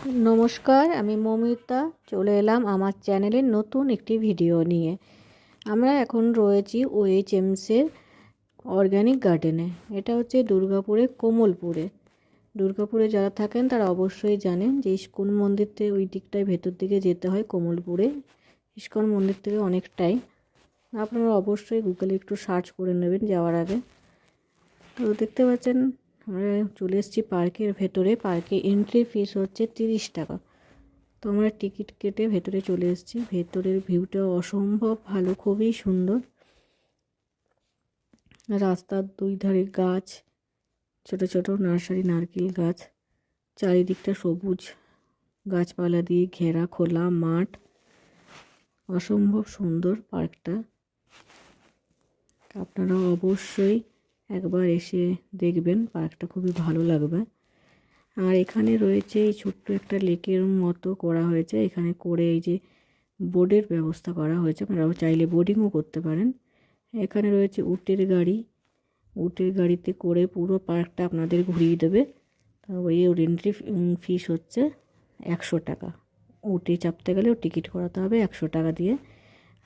নমস্কার, আমি মৌমিতা চলে এলাম আমার চ্যানেলের নতুন একটি ভিডিও নিয়ে। আমরা এখন রয়েছি OHMসের অর্গানিক গার্ডেনে। এটা হচ্ছে দুর্গাপুরে কোমলপুরে। দুর্গাপুরে যারা থাকেন তারা অবশ্যই জানেন যে ইস্কন মন্দির থেকে ওই দিকটায় ভেতর দিকে যেতে হয় কোমলপুরে। ইস্কন মন্দির থেকে অনেকটাই, আপনারা অবশ্যই গুগলে একটু সার্চ করে নেবেন যাওয়ার আগে। তো দেখতে পাচ্ছেন আমরা চলে এসেছি পার্কের ভেতরে। পার্কে এন্ট্রি ফিস হচ্ছে 30 টাকা। তো আমরা টিকিট কেটে ভেতরে চলে এসেছি। ভেতরের ভিউটা অসম্ভব ভালো, খুবই সুন্দর। রাস্তার দুই ধারে গাছ, ছোট ছোট নার্সারি নারকেল গাছ, চারিদিকটা সবুজ গাছপালা দিয়ে ঘেরা খোলা মাঠ। অসম্ভব সুন্দর পার্কটা, আপনারা অবশ্যই একবার এসে দেখবেন, পার্কটা খুবই ভালো লাগবে। আর এখানে রয়েছে এই ছোট্ট একটা লেকের মতো করা হয়েছে। এখানে করে এই যে বোটের ব্যবস্থা করা হয়েছে, আপনারাও চাইলে বোটিংও করতে পারেন। এখানে রয়েছে উটের গাড়ি, উটের গাড়িতে করে পুরো পার্কটা আপনাদের ঘুরিয়ে দেবে। ওই এন্ট্রি ফিস হচ্ছে 100 টাকা। উটে চাপতে গেলেও টিকিট করাতে হবে 100 টাকা দিয়ে।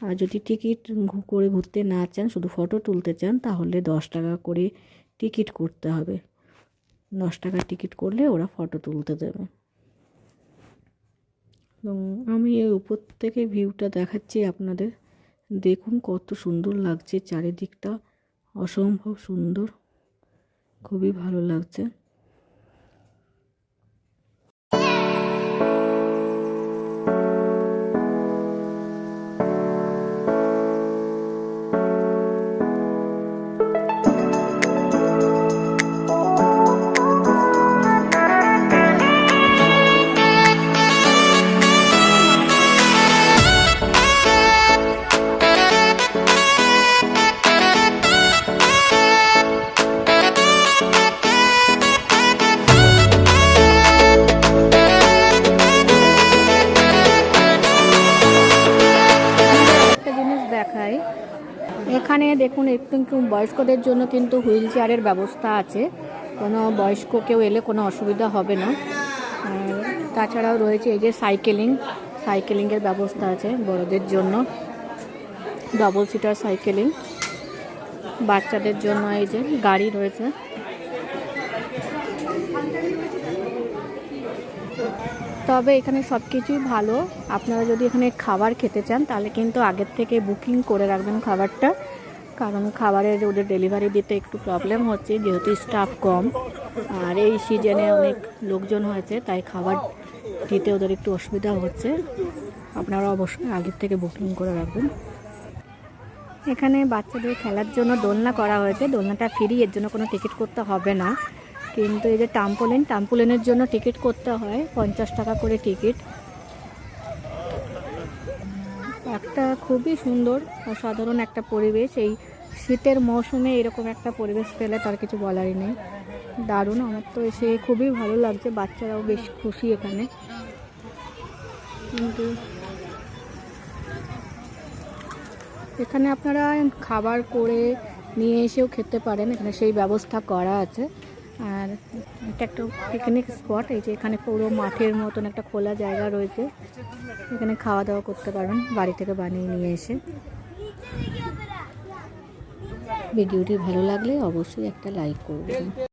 আর যদি টিকিট করে ঘুরতে না চান, শুধু ফটো তুলতে চান, তাহলে 10 টাকা করে টিকিট করতে হবে। 10 টাকা টিকিট করলে ওরা ফটো তুলতে দেবে। আমি এই উপর থেকে ভিউটা দেখাচ্ছি আপনাদের, দেখুন কত সুন্দর লাগছে চারিদিকটা, অসম্ভব সুন্দর, খুবই ভালো লাগছে। দেখাই এখানে দেখুন, একটু বয়স্কদের জন্য কিন্তু হুইল চেয়ারের ব্যবস্থা আছে। কোনো বয়স্ক কেউ এলে কোনো অসুবিধা হবে না। তাছাড়াও রয়েছে এই যে সাইকেলিংয়ের ব্যবস্থা আছে বড়দের জন্য, ডবল সিটার সাইকেলিং। বাচ্চাদের জন্য এই যে গাড়ি রয়েছে। তবে এখানে সব কিছুই ভালো। আপনারা যদি এখানে খাবার খেতে চান তাহলে কিন্তু আগের থেকে বুকিং করে রাখবেন খাবারটা, কারণ খাবারের ওদের ডেলিভারি দিতে একটু প্রবলেম হচ্ছে, যেহেতু স্টাফ কম আর এই সিজনে অনেক লোকজন হয়েছে, তাই খাবার দিতে ওদের একটু অসুবিধা হচ্ছে। আপনারা অবশ্যই আগের থেকে বুকিং করে রাখবেন। এখানে বাচ্চাদের খেলার জন্য দোলনা করা হয়েছে। দোলনাটা ফ্রি, এর জন্য কোনো টিকিট করতে হবে না। কিন্তু এই যে ট্রাম্পোলিনের জন্য টিকিট করতে হয়, 50 টাকা করে টিকিট। একটা খুবই সুন্দর অসাধারণ একটা পরিবেশ। এই শীতের মৌসুমে এরকম একটা পরিবেশ পেলে তার কিছু বলারই নেই, দারুণ। আমার তো এসে খুবই ভালো লাগছে, বাচ্চারাও বেশ খুশি এখানে। কিন্তু এখানে আপনারা খাবার করে নিয়ে এসেও খেতে পারেন, এখানে সেই ব্যবস্থা করা আছে। আর এটা একটা পিকনিক স্পট। এই যে এখানে পুরো মাঠের মতন একটা খোলা জায়গা রয়েছে, এখানে খাওয়া দাওয়া করতে পারবেন বাড়ি থেকে বানিয়ে নিয়ে এসে। ভিডিওটি ভালো লাগলে অবশ্যই একটা লাইক করবেন।